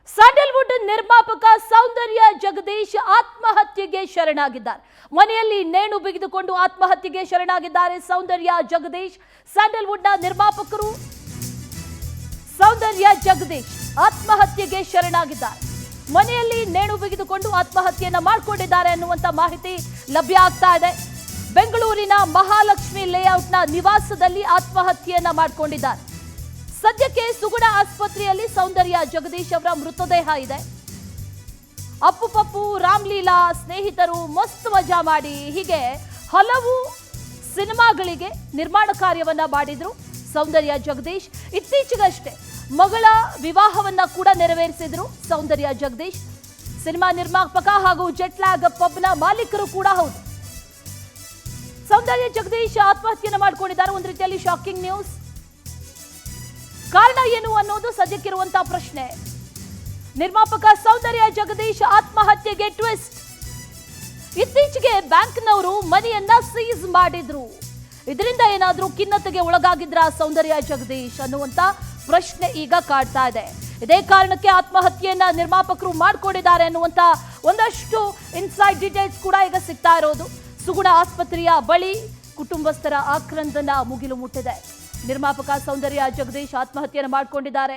Sandalwood ನಿರ್ಮಾಪಕ ಸೌಂದರ್ಯ ಜಗದೀಶ್ ಆತ್ಮಹತ್ಯೆಗೆ ಶರಣಾಗಿದ್ದಾರೆ. ಮನೆಯಲ್ಲಿ ನೇಣು ಬಿಗಿದುಕೊಂಡು ಆತ್ಮಹತ್ಯೆಗೆ ಶರಣಾಗಿದ್ದಾರೆ ಸೌಂದರ್ಯ ಜಗದೀಶ್. ಸ್ಯಾಂಡಲ್ವುಡ್ನ ನಿರ್ಮಾಪಕರು ಸೌಂದರ್ಯ ಜಗದೀಶ್ ಆತ್ಮಹತ್ಯೆಗೆ ಶರಣಾಗಿದ್ದಾರೆ. ಮನೆಯಲ್ಲಿ ನೇಣು ಬಿಗಿದುಕೊಂಡು ಆತ್ಮಹತ್ಯೆಯನ್ನ ಮಾಡಿಕೊಂಡಿದ್ದಾರೆ ಅನ್ನುವಂತ ಮಾಹಿತಿ ಲಭ್ಯ ಆಗ್ತಾ ಇದೆ. ಬೆಂಗಳೂರಿನ ಮಹಾಲಕ್ಷ್ಮಿ ಲೇಔಟ್ನ ನಿವಾಸದಲ್ಲಿ ಆತ್ಮಹತ್ಯೆಯನ್ನ ಮಾಡಿಕೊಂಡಿದ್ದಾರೆ. ಸದ್ಯಕ್ಕೆ ಸುಗುಣ ಆಸ್ಪತ್ರೆಯಲ್ಲಿ ಸೌಂದರ್ಯ ಜಗದೀಶ್ ಅವರ ಮೃತದೇಹ ಇದೆ. ಅಪ್ಪು ಪಪ್ಪು, ರಾಮ್ಲೀಲಾ, ಸ್ನೇಹಿತರು, ಮಸ್ತ್ ಮಜಾ ಮಾಡಿ ಹೀಗೆ ಹಲವು ಸಿನಿಮಾಗಳಿಗೆ ನಿರ್ಮಾಣ ಕಾರ್ಯವನ್ನ ಮಾಡಿದ್ರು ಸೌಂದರ್ಯ ಜಗದೀಶ್. ಇತ್ತೀಚೆಗಷ್ಟೇ ಮಗಳ ವಿವಾಹವನ್ನ ಕೂಡ ನೆರವೇರಿಸಿದ್ರು ಸೌಂದರ್ಯ ಜಗದೀಶ್. ಸಿನಿಮಾ ನಿರ್ಮಾಪಕ ಹಾಗೂ ಜೆಟ್ಲ್ಯಾಗ್ ಪಬ್ನ ಮಾಲೀಕರು ಕೂಡ ಹೌದು. ಸೌಂದರ್ಯ ಜಗದೀಶ್ ಆತ್ಮಹತ್ಯೆಯನ್ನು ಮಾಡಿಕೊಂಡಿದ್ದಾರೆ. ಒಂದು ರೀತಿಯಲ್ಲಿ ಶಾಕಿಂಗ್ ನ್ಯೂಸ್. ಕಾರಣ ಏನು ಅನ್ನೋದು ಸದ್ಯಕ್ಕಿರುವಂತಹ ಪ್ರಶ್ನೆ. ನಿರ್ಮಾಪಕ ಸೌಂದರ್ಯ ಜಗದೀಶ್ ಆತ್ಮಹತ್ಯೆಗೆ ಟ್ವಿಸ್ಟ್. ಇತ್ತೀಚೆಗೆ ಬ್ಯಾಂಕ್ನವರು ಮನೆಯನ್ನ ಸೀಸ್ ಮಾಡಿದ್ರು. ಇದರಿಂದ ಏನಾದ್ರೂ ಖಿನ್ನತೆಗೆ ಒಳಗಾಗಿದ್ರ ಸೌಂದರ್ಯ ಜಗದೀಶ್ ಅನ್ನುವಂತ ಪ್ರಶ್ನೆ ಈಗ ಕಾಡ್ತಾ ಇದೆ. ಇದೇ ಕಾರಣಕ್ಕೆ ಆತ್ಮಹತ್ಯೆಯನ್ನ ನಿರ್ಮಾಪಕರು ಮಾಡಿಕೊಂಡಿದ್ದಾರೆ ಅನ್ನುವಂತ ಒಂದಷ್ಟು ಇನ್ಸೈಡ್ ಡೀಟೇಲ್ಸ್ ಕೂಡ ಈಗ ಸಿಗ್ತಾ ಇರೋದು. ಸುಗುಣ ಆಸ್ಪತ್ರೆಯ ಬಳಿ ಕುಟುಂಬಸ್ಥರ ಆಕ್ರಂದನ ಮುಗಿಲು ಮುಟ್ಟಿದೆ. ನಿರ್ಮಾಪಕ ಸೌಂದರ್ಯ ಜಗದೀಶ್ ಆತ್ಮಹತ್ಯೆಯನ್ನು ಮಾಡಿಕೊಂಡಿದ್ದಾರೆ.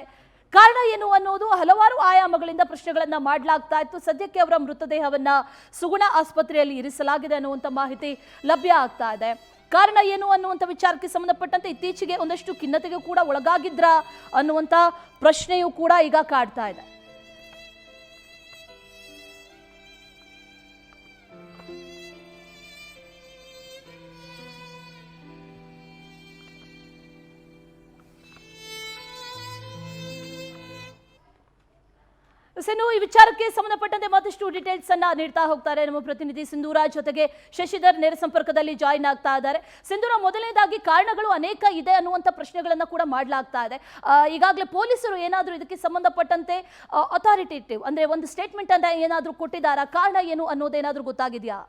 ಕಾರಣ ಏನು ಅನ್ನೋದು ಹಲವಾರು ಆಯಾಮಗಳಿಂದ ಪ್ರಶ್ನೆಗಳನ್ನ ಮಾಡಲಾಗ್ತಾ ಇತ್ತು. ಸದ್ಯಕ್ಕೆ ಅವರ ಮೃತದೇಹವನ್ನ ಸುಗುಣ ಆಸ್ಪತ್ರೆಯಲ್ಲಿ ಇರಿಸಲಾಗಿದೆ ಅನ್ನುವಂಥ ಮಾಹಿತಿ ಲಭ್ಯ ಆಗ್ತಾ ಇದೆ. ಕಾರಣ ಏನು ಅನ್ನುವಂಥ ವಿಚಾರಕ್ಕೆ ಸಂಬಂಧಪಟ್ಟಂತೆ ಇತ್ತೀಚೆಗೆ ಒಂದಷ್ಟು ಖಿನ್ನತೆಗೂ ಕೂಡ ಒಳಗಾಗಿದ್ರ ಅನ್ನುವಂಥ ಪ್ರಶ್ನೆಯೂ ಕೂಡ ಈಗ ಕಾಡ್ತಾ ಇದೆ. ಇನ್ನು ಈ ವಿಚಾರಕ್ಕೆ ಸಂಬಂಧಪಟ್ಟಂತೆ ಮತ್ತಷ್ಟು ಡೀಟೇಲ್ಸ್ ಅನ್ನ ನೀಡ್ತಾ ಹೋಗ್ತಾರೆ ನಮ್ಮ ಪ್ರತಿನಿಧಿ ಸಿಂಧೂರ. ಜೊತೆಗೆ ಶಶಿಧರ್ ನೇರ ಸಂಪರ್ಕದಲ್ಲಿ ಜಾಯಿನ್ ಆಗ್ತಾ ಇದ್ದಾರೆ. ಸಿಂಧೂರ, ಮೊದಲನೇದಾಗಿ ಕಾರಣಗಳು ಅನೇಕ ಇದೆ ಅನ್ನುವಂಥ ಪ್ರಶ್ನೆಗಳನ್ನ ಕೂಡ ಮಾಡಲಾಗ್ತಾ ಇದೆ. ಈಗಾಗಲೇ ಪೊಲೀಸರು ಏನಾದರೂ ಇದಕ್ಕೆ ಸಂಬಂಧಪಟ್ಟಂತೆ ಅಥಾರಿಟೇಟಿವ್ ಅಂದ್ರೆ ಒಂದು ಸ್ಟೇಟ್ಮೆಂಟ್ ಅನ್ನ ಏನಾದರೂ ಕೊಟ್ಟಿದ್ದಾರಾ? ಕಾರಣ ಏನು ಅನ್ನೋದೇನಾದ್ರೂ ಗೊತ್ತಾಗಿದೆಯಾ?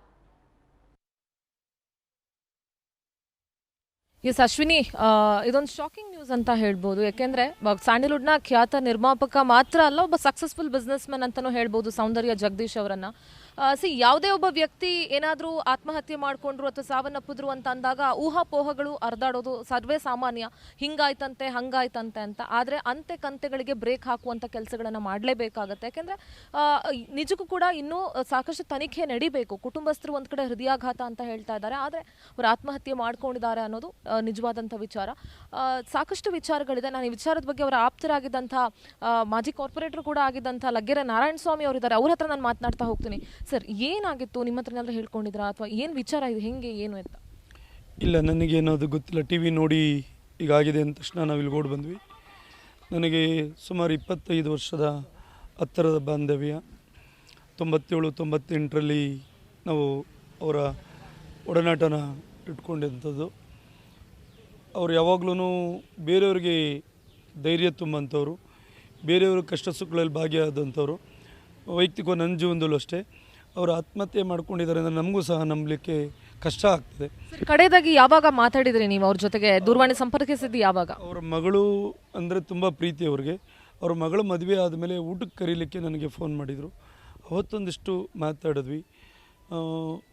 ಎಸ್ ಅಶ್ವಿನಿ, ಇದೊಂದು ಶಾಕಿಂಗ್ ನ್ಯೂಸ್ ಅಂತ ಹೇಳ್ಬೋದು. ಯಾಕೆಂದರೆ ಸ್ಯಾಂಡಲ್ವುಡ್ನ ಖ್ಯಾತ ನಿರ್ಮಾಪಕ ಮಾತ್ರ ಅಲ್ಲ, ಒಬ್ಬ ಸಕ್ಸಸ್ಫುಲ್ ಬಿಸ್ನೆಸ್ ಮ್ಯಾನ್ ಅಂತಲೂ ಹೇಳ್ಬೋದು ಸೌಂದರ್ಯ ಜಗದೀಶ್ ಅವರನ್ನು. ಯಾವುದೇ ಒಬ್ಬ ವ್ಯಕ್ತಿ ಏನಾದರೂ ಆತ್ಮಹತ್ಯೆ ಮಾಡಿಕೊಂಡ್ರು ಅಥವಾ ಸಾವನ್ನಪ್ಪಿದ್ರು ಅಂತ ಅಂದಾಗ ಊಹಾಪೋಹಗಳು ಹರಿದಾಡೋದು ಸರ್ವೇ ಸಾಮಾನ್ಯ. ಹಿಂಗಾಯ್ತಂತೆ ಹಂಗಾಯ್ತಂತೆ ಅಂತ. ಆದರೆ ಅಂತೆ ಕಂತೆಗಳಿಗೆ ಬ್ರೇಕ್ ಹಾಕುವಂಥ ಕೆಲಸಗಳನ್ನು ಮಾಡಲೇಬೇಕಾಗತ್ತೆ. ಯಾಕೆಂದರೆ ನಿಜಕ್ಕೂ ಕೂಡ ಇನ್ನೂ ಸಾಕಷ್ಟು ತನಿಖೆ ನಡಿಬೇಕು. ಕುಟುಂಬಸ್ಥರು ಒಂದು ಕಡೆ ಹೃದಯಾಘಾತ ಅಂತ ಹೇಳ್ತಾ ಇದ್ದಾರೆ, ಆದರೆ ಅವರು ಆತ್ಮಹತ್ಯೆ ಮಾಡ್ಕೊಂಡಿದ್ದಾರೆ ಅನ್ನೋದು ನಿಜವಾದಂಥ ವಿಚಾರ. ಸಾಕಷ್ಟು ವಿಚಾರಗಳಿದೆ. ನಾನು ಈ ವಿಚಾರದ ಬಗ್ಗೆ ಅವರ ಆಪ್ತರಾಗಿದ್ದಂಥ ಮಾಜಿ ಕಾರ್ಪೊರೇಟರ್ ಕೂಡ ಆಗಿದ್ದಂಥ ಲಗ್ಗೆರೆ ನಾರಾಯಣ ಸ್ವಾಮಿ ಅವರಿದ್ದಾರೆ. ಅವ್ರ ಹತ್ರ ನಾನು ಮಾತನಾಡ್ತಾ ಹೋಗ್ತೀನಿ. ಸರ್, ಏನಾಗಿತ್ತು? ನಿಮ್ಮ ಹತ್ರ ಏನಾದರೂ ಹೇಳ್ಕೊಂಡಿದ್ರಾ ಅಥವಾ ಏನು ವಿಚಾರ ಇದು, ಹೆಂಗೆ ಏನು ಅಂತ? ಇಲ್ಲ, ನನಗೇನದು ಗೊತ್ತಿಲ್ಲ. ಟಿ ವಿ ನೋಡಿ ಈಗಾಗಿದೆ ಅಂದ ತಕ್ಷಣ ನಾವು ಇಲ್ಲಿ ಓಡಿ ಬಂದ್ವಿ. ನನಗೆ ಸುಮಾರು 25 ವರ್ಷದ ಹತ್ತಿರದ ಬಾಂಧವ್ಯ. 97-98ರಲ್ಲಿ ನಾವು ಅವರ ಒಡನಾಟನ ಇಟ್ಕೊಂಡಿದ್ದಂಥದ್ದು. ಅವ್ರು ಯಾವಾಗಲೂ ಬೇರೆಯವ್ರಿಗೆ ಧೈರ್ಯ ತುಂಬಂಥವ್ರು, ಬೇರೆಯವ್ರ ಕಷ್ಟ ಸುಖಗಳಲ್ಲಿ ಭಾಗಿಯಾದಂಥವ್ರು. ವೈಯಕ್ತಿಕ ನನ್ನ ಜೀವನದಲ್ಲೂ ಅಷ್ಟೇ. ಅವರು ಆತ್ಮಹತ್ಯೆ ಮಾಡ್ಕೊಂಡಿದ್ದಾರೆ ಅಂದರೆ ನಮಗೂ ಸಹ ನಂಬಲಿಕ್ಕೆ ಕಷ್ಟ ಆಗ್ತದೆ. ಕಡೆಯದಾಗಿ ಯಾವಾಗ ಮಾತಾಡಿದ್ರಿ ನೀವು ಅವ್ರ ಜೊತೆಗೆ? ದೂರವಾಣಿ ಸಂಪರ್ಕಿಸಿದ್ದು ಯಾವಾಗ? ಅವರ ಮಗಳು ಅಂದರೆ ತುಂಬ ಪ್ರೀತಿ ಅವ್ರಿಗೆ. ಅವ್ರ ಮಗಳು ಮದುವೆ ಆದಮೇಲೆ ಊಟಕ್ಕೆ ಕರೀಲಿಕ್ಕೆ ನನಗೆ ಫೋನ್ ಮಾಡಿದರು. ಅವತ್ತೊಂದಿಷ್ಟು ಮಾತಾಡಿದ್ವಿ.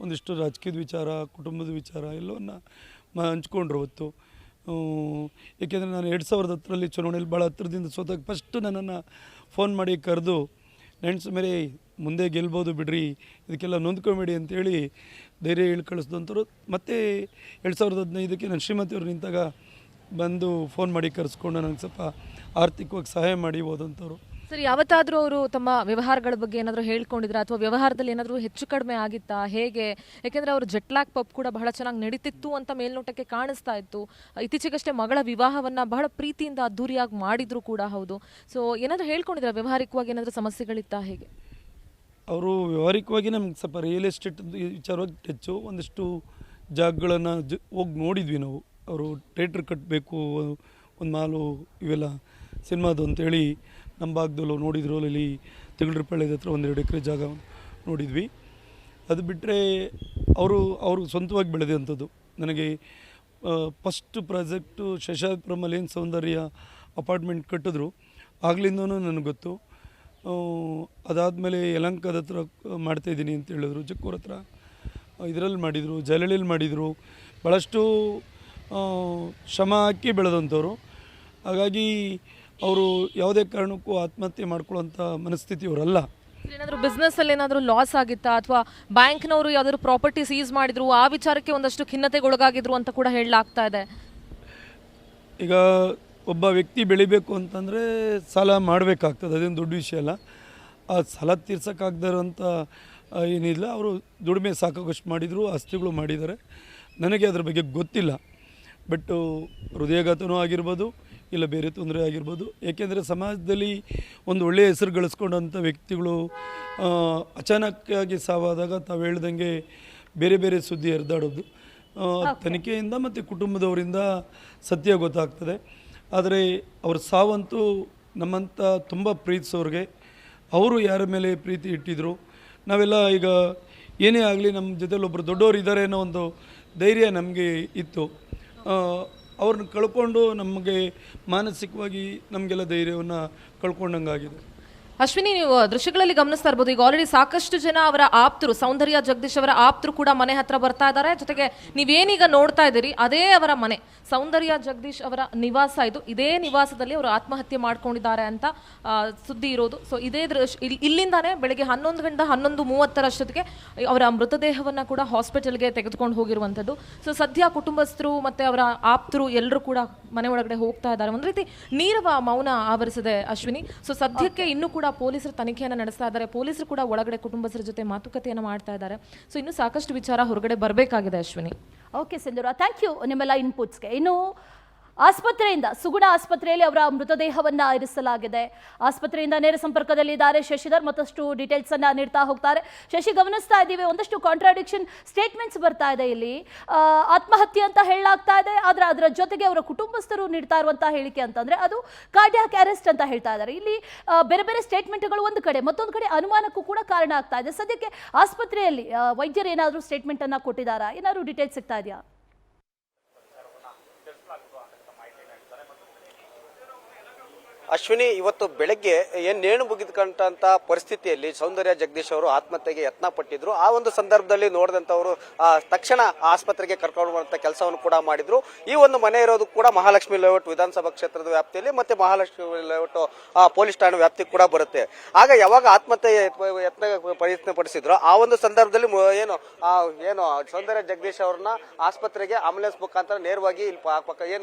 ಒಂದಿಷ್ಟು ರಾಜಕೀಯದ ವಿಚಾರ, ಕುಟುಂಬದ ವಿಚಾರ ಎಲ್ಲವನ್ನ ಹಂಚ್ಕೊಂಡ್ರು ಅವತ್ತು. ಏಕೆಂದರೆ ನಾನು 2010ರಲ್ಲಿ ಚುನಾವಣೆಯಲ್ಲಿ ಭಾಳ ಹತ್ತಿರದಿಂದ ಸೋತಾಗ ಫಸ್ಟು ನನ್ನನ್ನು ಫೋನ್ ಮಾಡಿ ಕರೆದು, ನೆಂಟ್ಸ್ ಮೇಲೆ ಮುಂದೆ ಗೆಲ್ಬೋದು ಬಿಡ್ರಿ, ಇದಕ್ಕೆಲ್ಲ ನೊಂದ್ಕೊಬೇಡಿ ಅಂತೇಳಿ ಧೈರ್ಯ ಹೇಳಿ ಕಳಿಸಿದಂಥವ್ರು. ಮತ್ತು 2015ಕ್ಕೆ ನಾನು ಶ್ರೀಮತಿಯವರು ನಿಂತಾಗ ಬಂದು ಫೋನ್ ಮಾಡಿ ಕರೆಸ್ಕೊಂಡು ನನಗೆ ಸ್ವಲ್ಪ ಆರ್ಥಿಕವಾಗಿ ಸಹಾಯ ಮಾಡಿ ಹೋದಂಥವ್ರು. ಸರ್, ಯಾವತ್ತಾದರೂ ಅವರು ತಮ್ಮ ವ್ಯವಹಾರಗಳ ಬಗ್ಗೆ ಏನಾದರೂ ಹೇಳ್ಕೊಂಡಿದ್ರಾ ಅಥವಾ ವ್ಯವಹಾರದಲ್ಲಿ ಏನಾದರೂ ಹೆಚ್ಚು ಕಡಿಮೆ ಆಗಿತ್ತಾ, ಹೇಗೆ? ಯಾಕೆಂದರೆ ಅವರು ಜೆಟ್ಲ್ಯಾಗ್ ಪಬ್ ಕೂಡ ಬಹಳ ಚೆನ್ನಾಗಿ ನಡೀತಿತ್ತು ಅಂತ ಮೇಲ್ನೋಟಕ್ಕೆ ಕಾಣಿಸ್ತಾ ಇತ್ತು. ಇತ್ತೀಚೆಗಷ್ಟೇ ಮಗಳ ವಿವಾಹವನ್ನು ಬಹಳ ಪ್ರೀತಿಯಿಂದ ಅದ್ದೂರಿಯಾಗಿ ಮಾಡಿದ್ರು ಕೂಡ ಹೌದು. ಸೊ ಏನಾದರೂ ಹೇಳ್ಕೊಂಡಿದ್ರಾ? ವ್ಯವಹಾರಿಕವಾಗಿ ಏನಾದರೂ ಸಮಸ್ಯೆಗಳಿತ್ತಾ, ಹೇಗೆ? ಅವರು ವ್ಯವಹಾರಿಕವಾಗಿ ನಮ್ಗೆ ಸ್ವಲ್ಪ ರಿಯಲ್ ಎಸ್ಟೇಟ್ ವಿಚಾರವಾಗಿ ಟಚ್ಚು. ಒಂದಿಷ್ಟು ಜಾಗಗಳನ್ನು ಹೋಗಿ ನೋಡಿದ್ವಿ ನಾವು. ಅವರು ಥಿಯೇಟ್ರ್ ಕಟ್ಟಬೇಕು, ಒಂದು ಮಾಲು, ಇವೆಲ್ಲ ಸಿನಿಮಾದು ಅಂತೇಳಿ ನಮ್ಮ ಭಾಗದಲ್ಲೂ ನೋಡಿದ್ರು. ಅಲ್ಲಿ ತಿಗಳರಪಳ್ಳಿದ ಹತ್ರ 1-2 ಎಕರೆ ಜಾಗ ನೋಡಿದ್ವಿ. ಅದು ಬಿಟ್ಟರೆ ಅವರು ಸ್ವಂತವಾಗಿ ಬೆಳೆದಂಥದ್ದು. ನನಗೆ ಫಸ್ಟ್ ಪ್ರಾಜೆಕ್ಟು ಶಶಾಪುರಮಲ್ಲಿ ಏನು ಸೌಂದರ್ಯ ಅಪಾರ್ಟ್ಮೆಂಟ್ ಕಟ್ಟಿದ್ರು ಆಗ್ಲಿಂದನೂ ನನಗೆ ಗೊತ್ತು. ಅದಾದಮೇಲೆ ಯಲಹಂಕದ ಹತ್ರ ಮಾಡ್ತಾಯಿದ್ದೀನಿ ಅಂತ ಹೇಳಿದ್ರು, ಜಕ್ಕೂರ್ ಹತ್ರ ಇದರಲ್ಲಿ ಮಾಡಿದರು, ಜಲಳಿಲಿ ಮಾಡಿದರು. ಭಾಳಷ್ಟು ಶ್ರಮ ಹಾಕಿ ಬೆಳೆದಂಥವ್ರು. ಹಾಗಾಗಿ ಅವರು ಯಾವುದೇ ಕಾರಣಕ್ಕೂ ಆತ್ಮಹತ್ಯೆ ಮಾಡ್ಕೊಳ್ಳೋಂಥ ಮನಸ್ಥಿತಿಯವರಲ್ಲ. ಏನಾದರೂ ಬಿಸ್ನೆಸ್ಸಲ್ಲಿ ಏನಾದರೂ ಲಾಸ್ ಆಗಿತ್ತಾ, ಅಥವಾ ಬ್ಯಾಂಕ್ನವರು ಯಾವ್ದಾದ್ರು ಪ್ರಾಪರ್ಟಿ ಸೀಸ್ ಮಾಡಿದ್ರು, ಆ ವಿಚಾರಕ್ಕೆ ಒಂದಷ್ಟು ಖಿನ್ನತೆಗೊಳಗಾಗಿದ್ರು ಅಂತ ಕೂಡ ಹೇಳಲಾಗ್ತಾ ಇದೆ. ಈಗ ಒಬ್ಬ ವ್ಯಕ್ತಿ ಬೆಳಿಬೇಕು ಅಂತಂದರೆ ಸಾಲ ಮಾಡಬೇಕಾಗ್ತದೆ, ಅದೇನು ದೊಡ್ಡ ವಿಷಯ ಅಲ್ಲ. ಆ ಸಾಲ ತೀರ್ಸೋಕ್ಕಾಗ್ದಿರೋಂಥ ಏನಿಲ್ಲ, ಅವರು ದುಡಿಮೆ ಸಾಕಾಗೋಷ್ಟು ಮಾಡಿದರು, ಆಸ್ತಿಗಳು ಮಾಡಿದ್ದಾರೆ. ನನಗೆ ಅದ್ರ ಬಗ್ಗೆ ಗೊತ್ತಿಲ್ಲ. ಬಟ್ಟು ಹೃದಯಾಘಾತನೂ ಆಗಿರ್ಬೋದು, ಇಲ್ಲ ಬೇರೆ ತೊಂದರೆ ಆಗಿರ್ಬೋದು. ಏಕೆಂದರೆ ಸಮಾಜದಲ್ಲಿ ಒಂದು ಒಳ್ಳೆಯ ಹೆಸರು ಗಳಿಸ್ಕೊಂಡಂಥ ವ್ಯಕ್ತಿಗಳು ಅಚಾನಕ್ಕಾಗಿ ಸಾವಾದಾಗ ತಾವು ಹೇಳ್ದಂಗೆ ಬೇರೆ ಬೇರೆ ಸುದ್ದಿ ಹರಿದಾಡೋದು ತನಿಖೆಯಿಂದ ಮತ್ತು ಕುಟುಂಬದವರಿಂದ ಸತ್ಯ ಗೊತ್ತಾಗ್ತದೆ. ಆದರೆ ಅವ್ರ ಸಾವಂತೂ ನಮ್ಮಂಥ ತುಂಬ ಪ್ರೀತಿಸೋರಿಗೆ, ಅವರು ಯಾರ ಮೇಲೆ ಪ್ರೀತಿ ಇಟ್ಟಿದ್ರು, ನಾವೆಲ್ಲ ಈಗ ಏನೇ ಆಗಲಿ ನಮ್ಮ ಜೊತೆಲಿ ಒಬ್ಬರು ದೊಡ್ಡವರು ಇದ್ದಾರೆ ಅನ್ನೋ ಒಂದು ಧೈರ್ಯ ನಮಗೆ ಇತ್ತು. ಅವ್ರನ್ನ ಕಳ್ಕೊಂಡು ನಮಗೆ ಮಾನಸಿಕವಾಗಿ ನಮಗೆಲ್ಲ ಧೈರ್ಯವನ್ನು ಕಳ್ಕೊಂಡಂಗಾಗಿದೆ. ಅಶ್ವಿನಿ, ನೀವು ದೃಶ್ಯಗಳಲ್ಲಿ ಗಮನಿಸ್ತಾ ಇರ್ಬೋದು, ಈಗ ಆಲ್ರೆಡಿ ಸಾಕಷ್ಟು ಜನ ಅವರ ಆಪ್ತರು, ಸೌಂದರ್ಯ ಜಗದೀಶ್ ಅವರ ಆಪ್ತರು ಕೂಡ ಮನೆ ಹತ್ರ ಬರ್ತಾ ಇದ್ದಾರೆ. ಜೊತೆಗೆ ನೀವೇನೀಗ ನೋಡ್ತಾ ಇದ್ದೀರಿ ಅದೇ ಅವರ ಮನೆ, ಸೌಂದರ್ಯ ಜಗದೀಶ್ ಅವರ ನಿವಾಸ ಇದು. ಇದೇ ನಿವಾಸದಲ್ಲಿ ಅವರು ಆತ್ಮಹತ್ಯೆ ಮಾಡ್ಕೊಂಡಿದ್ದಾರೆ ಅಂತ ಸುದ್ದಿ ಇರೋದು. ಸೊ ಇದೇ ಇಲ್ಲಿಂದಾನೇ ಬೆಳಗ್ಗೆ 11:30 ಅವರ ಮೃತದೇಹವನ್ನು ಕೂಡ ಹಾಸ್ಪಿಟಲ್ಗೆ ತೆಗೆದುಕೊಂಡು ಹೋಗಿರುವಂಥದ್ದು. ಸೊ ಸದ್ಯ ಕುಟುಂಬಸ್ಥರು ಮತ್ತು ಅವರ ಆಪ್ತರು ಎಲ್ಲರೂ ಕೂಡ ಮನೆ ಒಳಗಡೆ ಹೋಗ್ತಾ ಇದ್ದಾರೆ. ಒಂದು ರೀತಿ ನೀರವ ಮೌನ ಆವರಿಸಿದೆ ಅಶ್ವಿನಿ. ಸೊ ಸದ್ಯಕ್ಕೆ ಇನ್ನೂ ಕೂಡ ಪೊಲೀಸರು ತನಿಖೆಯನ್ನು ನಡೆಸ್ತಾ ಇದ್ದಾರೆ. ಪೊಲೀಸರು ಕೂಡ ಒಳಗಡೆ ಕುಟುಂಬಸ್ಥರ ಜೊತೆ ಮಾತುಕತೆಯನ್ನು ಮಾಡ್ತಾ ಇದ್ದಾರೆ. ಸೊ ಇನ್ನೂ ಸಾಕಷ್ಟು ವಿಚಾರ ಹೊರಗಡೆ ಬರಬೇಕಾಗಿದೆ Ashwini. Okay Sindhura, thank you ನಿಮ್ಮೆಲ್ಲ ಇನ್ಪುಟ್ಸ್ಗೆ. ಇನ್ನು ಆಸ್ಪತ್ರೆಯಿಂದ, ಸುಗುಣ ಆಸ್ಪತ್ರೆಯಲ್ಲಿ ಅವರ ಮೃತದೇಹವನ್ನ ಇರಿಸಲಾಗಿದೆ. ಆಸ್ಪತ್ರೆಯಿಂದ ನೇರ ಸಂಪರ್ಕದಲ್ಲಿದ್ದಾರೆ ಶಶಿಧರ್, ಮತ್ತಷ್ಟು ಡೀಟೇಲ್ಸ್ ಅನ್ನ ನೀಡ್ತಾ ಹೋಗ್ತಾರೆ. ಶಶಿ, ಗಮನಿಸ್ತಾ ಇದ್ದೀವಿ ಒಂದಷ್ಟು ಕಾಂಟ್ರಾಡಿಕ್ಷನ್ ಸ್ಟೇಟ್ಮೆಂಟ್ಸ್ ಬರ್ತಾ ಇದೆ ಇಲ್ಲಿ. ಆತ್ಮಹತ್ಯೆ ಅಂತ ಹೇಳಲಾಗ್ತಾ ಇದೆ, ಆದ್ರೆ ಅದರ ಜೊತೆಗೆ ಅವರ ಕುಟುಂಬಸ್ಥರು ನೀಡ್ತಾ ಇರುವಂತಹ ಹೇಳಿಕೆ ಅಂತಂದ್ರೆ ಅದು ಕಾರ್ಡಿಯಾಕ್ ಅರೆಸ್ಟ್ ಅಂತ ಹೇಳ್ತಾ ಇದ್ದಾರೆ. ಇಲ್ಲಿ ಬೇರೆ ಬೇರೆ ಸ್ಟೇಟ್ಮೆಂಟ್ಗಳು ಒಂದು ಕಡೆ, ಮತ್ತೊಂದು ಕಡೆ ಅನುಮಾನಕ್ಕೂ ಕೂಡ ಕಾರಣ ಆಗ್ತಾ ಇದೆ. ಸದ್ಯಕ್ಕೆ ಆಸ್ಪತ್ರೆಯಲ್ಲಿ ವೈದ್ಯರು ಏನಾದರೂ ಸ್ಟೇಟ್ಮೆಂಟ್ ಅನ್ನ ಕೊಟ್ಟಿದ್ದಾರಾ? ಏನಾದರೂ ಡೀಟೇಲ್ಸ್ ಸಿಗ್ತಾ ಇದೆಯಾ? ಅಶ್ವಿನಿ, ಇವತ್ತು ಬೆಳಗ್ಗೆ ನೇಣು ಮುಗಿದುಕೊಂಡಂತ ಪರಿಸ್ಥಿತಿಯಲ್ಲಿ ಸೌಂದರ್ಯ ಜಗದೀಶ್ ಅವರು ಆತ್ಮಹತ್ಯೆಗೆ ಯತ್ನ ಪಟ್ಟಿದ್ರು. ಆ ಒಂದು ಸಂದರ್ಭದಲ್ಲಿ ನೋಡಿದಂಥವರು ತಕ್ಷಣ ಆಸ್ಪತ್ರೆಗೆ ಕರ್ಕೊಂಡು ಬರುವಂತ ಕೆಲಸವನ್ನು ಕೂಡ ಮಾಡಿದ್ರು. ಈ ಒಂದು ಮನೆ ಇರೋದು ಕೂಡ ಮಹಾಲಕ್ಷ್ಮಿ ಲೇಔಟ್ ವಿಧಾನಸಭಾ ಕ್ಷೇತ್ರದ ವ್ಯಾಪ್ತಿಯಲ್ಲಿ, ಮತ್ತೆ ಮಹಾಲಕ್ಷ್ಮಿ ಲೇಔಟ್ ಪೊಲೀಸ್ ಠಾಣೆ ವ್ಯಾಪ್ತಿ ಕೂಡ ಬರುತ್ತೆ. ಆಗ ಯಾವಾಗ ಆತ್ಮಹತ್ಯೆ ಯತ್ನ ಪ್ರಯತ್ನ ಪಡಿಸಿದ್ರು, ಆ ಒಂದು ಸಂದರ್ಭದಲ್ಲಿ ಏನು ಸೌಂದರ್ಯ ಜಗದೀಶ್ ಅವ್ರನ್ನ ಆಸ್ಪತ್ರೆಗೆ ಆಂಬುಲೆನ್ಸ್ ಮುಖಾಂತರ ನೇರವಾಗಿ ಇಲ್ಲಿ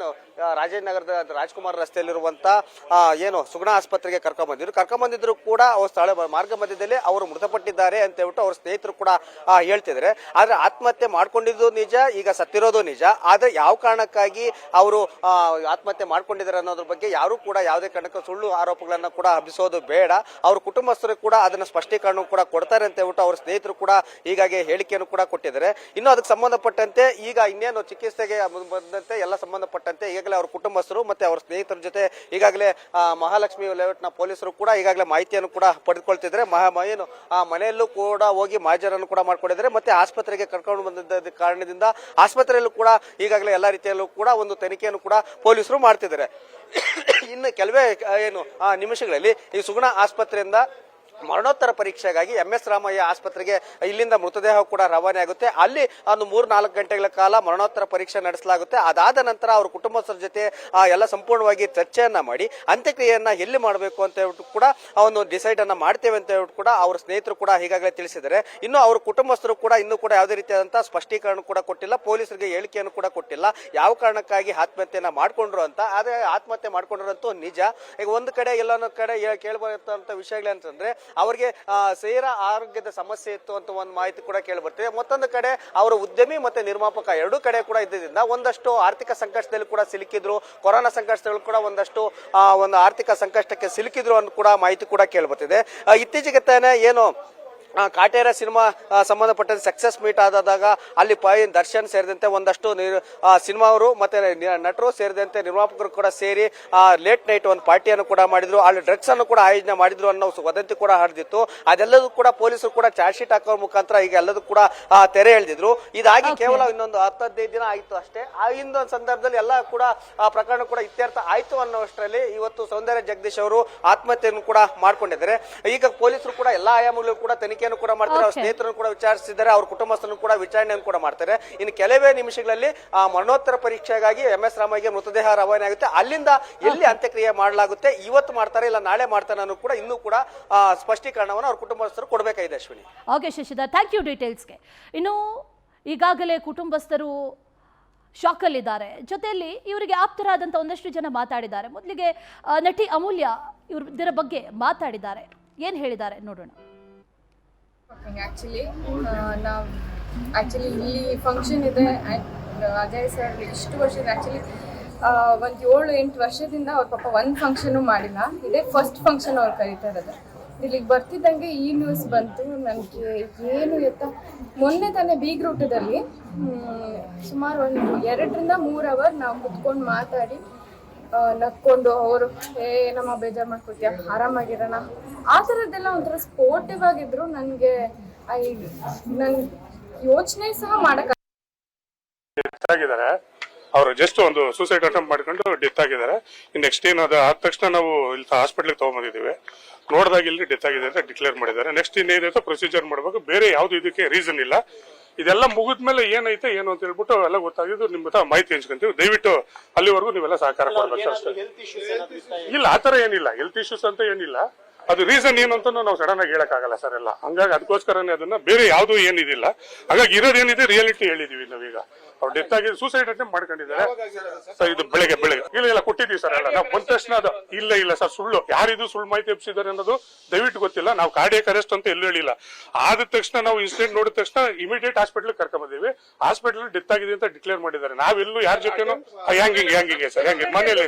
ರಾಜೇಂದ್ರ ನಗರದ ರಾಜ್ಕುಮಾರ್ ರಸ್ತೆಯಲ್ಲಿರುವಂತ ಏನು ಸುಗುಣ ಆಸ್ಪತ್ರೆಗೆ ಕರ್ಕೊಂಡ್ಬಂದಿದ್ರು ಕೂಡ ಅವ್ರ ಸ್ಥಳ ಮಾರ್ಗ ಮಧ್ಯದಲ್ಲಿ ಅವರು ಮೃತಪಟ್ಟಿದ್ದಾರೆ ಅಂತ ಹೇಳ್ಬಿಟ್ಟು ಅವ್ರ ಸ್ನೇಹಿತರು ಕೂಡ ಹೇಳ್ತಿದ್ದಾರೆ. ಆದ್ರೆ ಆತ್ಮಹತ್ಯೆ ಮಾಡ್ಕೊಂಡಿದ್ದು ನಿಜ, ಈಗ ಸತ್ತಿರೋದು ನಿಜ. ಆದ್ರೆ ಯಾವ ಕಾರಣಕ್ಕಾಗಿ ಅವರು ಆತ್ಮಹತ್ಯೆ ಮಾಡ್ಕೊಂಡಿದ್ದಾರೆ ಅನ್ನೋದ್ರ ಬಗ್ಗೆ ಯಾರು ಕೂಡ ಯಾವುದೇ ಕಾರಣಕ್ಕೂ ಸುಳ್ಳು ಆರೋಪಗಳನ್ನ ಕೂಡ ಹಬ್ಬಿಸೋದು ಬೇಡ. ಅವ್ರ ಕುಟುಂಬಸ್ಥರು ಕೂಡ ಅದನ್ನ ಸ್ಪಷ್ಟೀಕರಣ ಕೂಡ ಕೊಡ್ತಾರೆ ಅಂತ ಹೇಳ್ಬಿಟ್ಟು ಅವ್ರ ಸ್ನೇಹಿತರು ಕೂಡ ಹೀಗಾಗಿ ಹೇಳಿಕೆಯನ್ನು ಕೂಡ ಕೊಟ್ಟಿದ್ದಾರೆ. ಇನ್ನು ಅದಕ್ಕೆ ಸಂಬಂಧಪಟ್ಟಂತೆ ಈಗ ಇನ್ನೇನು ಚಿಕಿತ್ಸೆಗೆ ಬಂದಂತೆ ಎಲ್ಲ ಸಂಬಂಧಪಟ್ಟಂತೆ ಈಗಾಗಲೇ ಅವ್ರ ಕುಟುಂಬಸ್ಥರು ಮತ್ತೆ ಅವ್ರ ಸ್ನೇಹಿತರ ಜೊತೆ ಈಗಾಗಲೇ ಮಹಾಲಕ್ಷ್ಮಿ ಲೇಔಟ್ನ ಪೊಲೀಸರು ಕೂಡ ಈಗಾಗಲೇ ಮಾಹಿತಿಯನ್ನು ಕೂಡ ಪಡೆದುಕೊಳ್ತಿದ್ದಾರೆ. ಏನು ಆ ಮನೆಯಲ್ಲೂ ಕೂಡ ಹೋಗಿ ಮಾಜರನ್ನು ಕೂಡ ಮಾಡ್ಕೊಂಡಿದ್ದಾರೆ. ಮತ್ತೆ ಆಸ್ಪತ್ರೆಗೆ ಕರ್ಕೊಂಡು ಬಂದಿದ್ದ ಕಾರಣದಿಂದ ಆಸ್ಪತ್ರೆಯಲ್ಲೂ ಕೂಡ ಈಗಾಗಲೇ ಎಲ್ಲಾ ರೀತಿಯಲ್ಲೂ ಕೂಡ ಒಂದು ತನಿಖೆಯನ್ನು ಕೂಡ ಪೊಲೀಸರು ಮಾಡ್ತಿದ್ದಾರೆ. ಇನ್ನು ಕೆಲವೇ ನಿಮಿಷಗಳಲ್ಲಿ ಈ ಸುಗುಣ ಆಸ್ಪತ್ರೆಯಿಂದ ಮರಣೋತ್ತರ ಪರೀಕ್ಷೆಗಾಗಿ MS ರಾಮಯ್ಯ ಆಸ್ಪತ್ರೆಗೆ ಇಲ್ಲಿಂದ ಮೃತದೇಹ ಕೂಡ ರವಾನೆ ಆಗುತ್ತೆ. ಅಲ್ಲಿ ಒಂದು 3-4 ಗಂಟೆಗಳ ಕಾಲ ಮರಣೋತ್ತರ ಪರೀಕ್ಷೆ ನಡೆಸಲಾಗುತ್ತೆ. ಅದಾದ ನಂತರ ಅವ್ರ ಕುಟುಂಬಸ್ಥರ ಜೊತೆ ಎಲ್ಲ ಸಂಪೂರ್ಣವಾಗಿ ಚರ್ಚೆಯನ್ನ ಮಾಡಿ ಅಂತ್ಯಕ್ರಿಯೆಯನ್ನ ಎಲ್ಲಿ ಮಾಡಬೇಕು ಅಂತ ಹೇಳ್ಬಿಟ್ಟು ಕೂಡ ಒಂದು ಡಿಸೈಡ್ ಅನ್ನ ಮಾಡ್ತೇವೆ ಅಂತ ಹೇಳ್ಬಿಟ್ಟು ಕೂಡ ಅವ್ರ ಸ್ನೇಹಿತರು ಕೂಡ ಈಗಾಗಲೇ ತಿಳಿಸಿದ್ದಾರೆ. ಇನ್ನು ಅವ್ರ ಕುಟುಂಬಸ್ಥರು ಕೂಡ ಇನ್ನೂ ಕೂಡ ಯಾವುದೇ ರೀತಿಯಾದಂತಹ ಸ್ಪಷ್ಟೀಕರಣ ಕೂಡ ಕೊಟ್ಟಿಲ್ಲ, ಪೊಲೀಸರಿಗೆ ಹೇಳಿಕೆಯನ್ನು ಕೂಡ ಕೊಟ್ಟಿಲ್ಲ ಯಾವ ಕಾರಣಕ್ಕಾಗಿ ಆತ್ಮಹತ್ಯೆಯನ್ನ ಮಾಡ್ಕೊಂಡ್ರು ಅಂತ. ಆದ್ರೆ ಆತ್ಮಹತ್ಯೆ ಮಾಡ್ಕೊಂಡ್ರಂತೂ ನಿಜ. ಈಗ ಒಂದು ಕಡೆ ಎಲ್ಲೊಂದು ಕಡೆ ಕೇಳಬರುತ್ತಂತ ವಿಷಯಗಳಂತಂದ್ರೆ ಅವರಿಗೆ ಸೇರ ಆರೋಗ್ಯದ ಸಮಸ್ಯೆ ಇತ್ತು ಅಂತ ಒಂದು ಮಾಹಿತಿ ಕೂಡ ಕೇಳಿಬರ್ತದೆ. ಮತ್ತೊಂದು ಕಡೆ ಅವರು ಉದ್ಯಮಿ ಮತ್ತೆ ನಿರ್ಮಾಪಕ ಎರಡೂ ಕಡೆ ಕೂಡ ಇದ್ದಿದ್ದರಿಂದ ಒಂದಷ್ಟು ಆರ್ಥಿಕ ಸಂಕಷ್ಟದಲ್ಲಿ ಕೂಡ ಸಿಲುಕಿದ್ರು. ಕೊರೋನಾ ಸಂಕಷ್ಟದಲ್ಲಿ ಕೂಡ ಒಂದಷ್ಟು ಒಂದು ಆರ್ಥಿಕ ಸಂಕಷ್ಟಕ್ಕೆ ಸಿಲುಕಿದ್ರು ಅಂತ ಕೂಡ ಮಾಹಿತಿ ಕೂಡ ಕೇಳಿಬರ್ತಿದೆ. ಇತ್ತೀಚೆಗೆ ತಾನೇ ಏನು ಕಾಟೇರ ಸಿನಿಮಾ ಸಂಬಂಧಪಟ್ಟಂತೆ ಸಕ್ಸಸ್ ಮೀಟ್ ಆದಾಗ ಅಲ್ಲಿ ದರ್ಶನ್ ಸೇರಿದಂತೆ ಒಂದಷ್ಟು ಸಿನಿಮಾ ಅವರು ಮತ್ತೆ ನಟರು ಸೇರಿದಂತೆ ನಿರ್ಮಾಪಕರು ಕೂಡ ಸೇರಿ ಲೇಟ್ ನೈಟ್ ಒಂದು ಪಾರ್ಟಿಯನ್ನು ಕೂಡ ಮಾಡಿದ್ರು. ಅಲ್ಲಿ ಡ್ರಗ್ಸ್ ಅನ್ನು ಕೂಡ ಆಯೋಜನೆ ಮಾಡಿದ್ರು ಅನ್ನೋ ವದಂತಿ ಕೂಡ ಹರಿದಿತ್ತು. ಅದೆಲ್ಲದೂ ಕೂಡ ಪೊಲೀಸರು ಕೂಡ ಚಾರ್ಜ್ ಶೀಟ್ ಹಾಕೋ ಮುಖಾಂತರ ಈಗ ಎಲ್ಲದೂ ಕೂಡ ತೆರೆ ಎಳೆದಿದ್ರು. ಇದಾಗಿ ಕೇವಲ ಇನ್ನೊಂದು 10-15 ದಿನ ಆಯ್ತು ಅಷ್ಟೇ. ಆ ಇನ್ನೊಂದು ಸಂದರ್ಭದಲ್ಲಿ ಎಲ್ಲ ಕೂಡ ಪ್ರಕರಣ ಕೂಡ ಇತ್ಯರ್ಥ ಆಯ್ತು ಅನ್ನೋಷ್ಟರಲ್ಲಿ ಇವತ್ತು ಸೌಂದರ್ಯ ಜಗದೀಶ್ ಅವರು ಆತ್ಮಹತ್ಯೆಯನ್ನು ಕೂಡ ಮಾಡ್ಕೊಂಡಿದ್ದಾರೆ. ಈಗ ಪೊಲೀಸರು ಕೂಡ ಎಲ್ಲಾ ಆಯಾಮಗಳು ಕೂಡ ತನಿಖೆಯನ್ನು ಕೂಡ ಮಾಡ್ತಾರೆ. ಅವ್ರ ಸ್ನೇಹಿತರನ್ನು ಕೂಡ ವಿಚಾರಿಸಿದ್ದಾರೆ, ಅವ್ರ ಕುಟುಂಬಸ್ಥರನ್ನು ಕೂಡ ವಿಚಾರಣೆಯನ್ನು ಕೂಡ ಮಾಡ್ತಾರೆ. ಇನ್ನು ಕೆಲವೇ ನಿಮಿಷಗಳಲ್ಲಿ ಮರಣೋತ್ತರ ಪರೀಕ್ಷೆಗಾಗಿ MS ರಾಮಯ್ಯಗೆ ಮೃತದೇಹ ರವಾನೆ ಆಗುತ್ತೆ. ಅಲ್ಲಿಂದ ಎಲ್ಲಿ ಅಂತ್ಯಕ್ರಿಯೆ ಮಾಡಲಾಗುತ್ತೆ, ಇವತ್ತು ಮಾಡ್ತಾರೆ ಇಲ್ಲ ನಾಳೆ ಮಾಡ್ತಾರೆ ಅನ್ನೋ ಕೂಡ ಇನ್ನೂ ಕೂಡ ಸ್ಪಷ್ಟೀಕರಣವನ್ನು ಅವ್ರ ಕುಟುಂಬಸ್ಥರು ಕೊಡಬೇಕಾಗಿದೆ. Ashwini. Okay Shashidhar, thank you ಡೀಟೇಲ್ಸ್ಗೆ. ಇನ್ನು ಈಗಾಗಲೇ ಕುಟುಂಬಸ್ಥರು ಶಾಕಲ್ಲಿದ್ದಾರೆ. ಜೊತೆಯಲ್ಲಿ ಇವರಿಗೆ ಆಪ್ತರಾದಂಥ ಒಂದಷ್ಟು ಜನ ಮಾತಾಡಿದ್ದಾರೆ. ಮೊದಲಿಗೆ ನಟಿ ಅಮೂಲ್ಯ ಇದರ ಬಗ್ಗೆ ಮಾತಾಡಿದ್ದಾರೆ. ಏನು ಹೇಳಿದ್ದಾರೆ ನೋಡೋಣ. ಆ್ಯಕ್ಚುಲಿ ಇಲ್ಲಿ ಫಂಕ್ಷನ್ ಇದೆ. ಅಜಯ್ ಸರ್ ಇಷ್ಟು ವರ್ಷದ ಆ್ಯಕ್ಚುಲಿ ಒಂದು 7-8 ವರ್ಷದಿಂದ ಅವ್ರ ಪಾಪ ಒಂದು ಫಂಕ್ಷನು ಮಾಡಿಲ್ಲ. ಇದೇ ಫಸ್ಟ್ ಫಂಕ್ಷನ್ ಅವ್ರು ಕರೀತಾ ಇರೋದು. ಇಲ್ಲಿಗೆ ಬರ್ತಿದ್ದಂಗೆ ಈ ನ್ಯೂಸ್ ಬಂತು. ನನಗೆ ಏನು ಮೊನ್ನೆ ತಾನೇ ಬೀಗ್ ರೂಟದಲ್ಲಿ ಸುಮಾರು ಒಂದು 2-3 ಅವರ್ ನಾವು ಕುತ್ಕೊಂಡು ಮಾತಾಡಿ ನಕ್ಕೊಂಡು ಅವರು ನಮ್ಮ ಬೇಜಾರು ಮಾಡ್ಕೊತೀಯ ಆರಾಮಾಗಿರೋಣ ಆ ಥರದ್ದೆಲ್ಲ ಒಂಥರ ಸ್ಪೋರ್ಟಿವ್ ಆಗಿದ್ರು. ನನಗೆ ಯೋಚನೆ ಸಹ ಮಾಡಕ್ಕೆ ಆಗಿದ್ದಾರೆ. ಅವರು ಜಸ್ಟ್ ಒಂದು ಸೂಸೈಡ್ ಅಟೆಂಪ್ಟ್ ಮಾಡ್ಕೊಂಡು ಡೆತ್ ಆಗಿದ್ದಾರೆ. ನೆಕ್ಸ್ಟ್ ಏನಾದ ಆದ ತಕ್ಷಣ ನಾವು ಇಲ್ಲಿ ಹಾಸ್ಪಿಟ್ಲಿಗೆ ತಗೊಂಡ್ಬಂದಿದ್ದೀವಿ. ನೋಡಿದಾಗ ಇಲ್ಲಿ ಡೆತ್ ಆಗಿದೆ ಅಂತ ಡಿಕ್ಲೇರ್ ಮಾಡಿದ್ದಾರೆ. ನೆಕ್ಸ್ಟ್ ಇನ್ನೇನೈತೆ ಪ್ರೊಸೀಜರ್ ಮಾಡಬೇಕು. ಬೇರೆ ಯಾವ್ದು ಇದಕ್ಕೆ ರೀಸನ್ ಇಲ್ಲ. ಇದೆಲ್ಲ ಮುಗಿದ್ಮೇಲೆ ಏನೈತೆ ಏನು ಅಂತ ಹೇಳ್ಬಿಟ್ಟು ಎಲ್ಲ ಗೊತ್ತಾಗಿದ್ದು ನಿಮ್ಮ ಹತ್ರ ಮಾಹಿತಿ ಹಂಚ್ಕೊಂತೀವಿ. ದಯವಿಟ್ಟು ಅಲ್ಲಿವರೆಗೂ ನೀವೆಲ್ಲ ಸಹಕಾರ ಕೊಡ್ಬೇಕು ಅಷ್ಟೇ. ಇಲ್ಲ ಆತರ ಏನಿಲ್ಲ, ಹೆಲ್ತ್ ಇಶ್ಯೂಸ್ ಅಂತ ಏನಿಲ್ಲ. ಅದು ರೀಸನ್ ಏನು ಅಂತ ನಾವು ಸಡನ್ ಆಗಿ ಹೇಳಕ್ಕಾಗಲ್ಲ ಸರ್ ಎಲ್ಲ. ಹಂಗಾಗಿ ಅದಕ್ಕೋಸ್ಕರನೇ ಅದನ್ನ ಬೇರೆ ಯಾವ್ದು ಏನಿದಿಲ್ಲ. ಹಾಗಾಗಿ ಇರೋದೇನಿದೆ ರಿಯಾಲಿಟಿ ಹೇಳಿದೀವಿ ನಾವೀಗ. ಅವ್ರು ಡೆತ್ ಆಗಿ ಸೂಸೈಡ್ ಅಟೆಂಪ್ಟ್ ಮಾಡ್ಕೊಂಡಿದ್ದಾರೆ ಸರ್. ಇದು ಬೆಳಗ್ಗೆ ಇಲ್ಲ ಕೊಟ್ಟಿದ್ದೀವಿ ಸರ್ ಎಲ್ಲ. ನಾವು ಬಂದ ತಕ್ಷಣ ಅದು ಇಲ್ಲ ಸರ್ ಸುಳ್ಳು. ಯಾರಿದು ಸುಳ್ಳು ಮಾಹಿತಿ ಎಬ್ಸಿದ್ದಾರೆ ಅನ್ನೋದು ದಯವಿಟ್ಟು ಗೊತ್ತಿಲ್ಲ. ನಾವು ಕಾರ್ಡಿಯಾಕ್ ಅರೆಸ್ಟ್ ಅಂತ ಎಲ್ಲೂ ಹೇಳಿಲ್ಲ. ಆದ ತಕ್ಷಣ ನಾವು ಇನ್ಸಿಡೆಂಟ್ ನೋಡಿದ ತಕ್ಷಣ ಇಮಿಡಿಯೇಟ್ ಹಾಸ್ಪಿಟಲ್ ಕರ್ಕೊಂಡ್ ಬಂದಿವಿ. ಹಾಸ್ಪಿಟಲ್ ಡೆತ್ ಆಗಿದೆ ಅಂತ ಡಿಕ್ಲೇರ್ ಮಾಡಿದ್ದಾರೆ. ನಾವೆಲ್ಲೂ ಯಾರ ಜೊತೆನೂ ಹ್ಯಾಂಗಿಂಗ್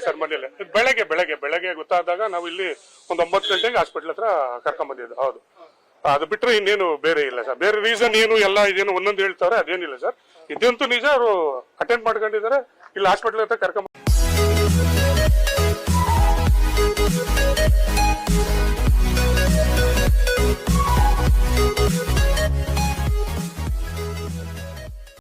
ಸರ್ ಮನೇಲಿ ಬೆಳಗ್ಗೆ ಗೊತ್ತಾದಾಗ ನಾವು ಇಲ್ಲಿ ಒಂದು 9 ಗಂಟೆಗೆ ಹಾಸ್ಪಿಟಲ್ ಹತ್ರ ಕರ್ಕೊಂಡ್ ಬಂದಿದ್ದು. ಹೌದು, ಅದು ಬಿಟ್ರೆ ಇನ್ನೇನು ಬೇರೆ ಇಲ್ಲ ಸರ್. ಬೇರೆ ರೀಸನ್ ಏನು ಎಲ್ಲ ಇದೇನು ಒಂದೊಂದು ಹೇಳ್ತಾರೆ ಅದೇನಿಲ್ಲ ಸರ್. ಇದಂತೂ ನಿಜ. ಅವರು ಅಟೆಂಡ್ ಮಾಡ್ಕೊಂಡಿದ್ದಾರೆ. ಇಲ್ಲಿ ಹಾಸ್ಪಿಟಲ್ ಹತ್ರ ಕರ್ಕೊಂಡ್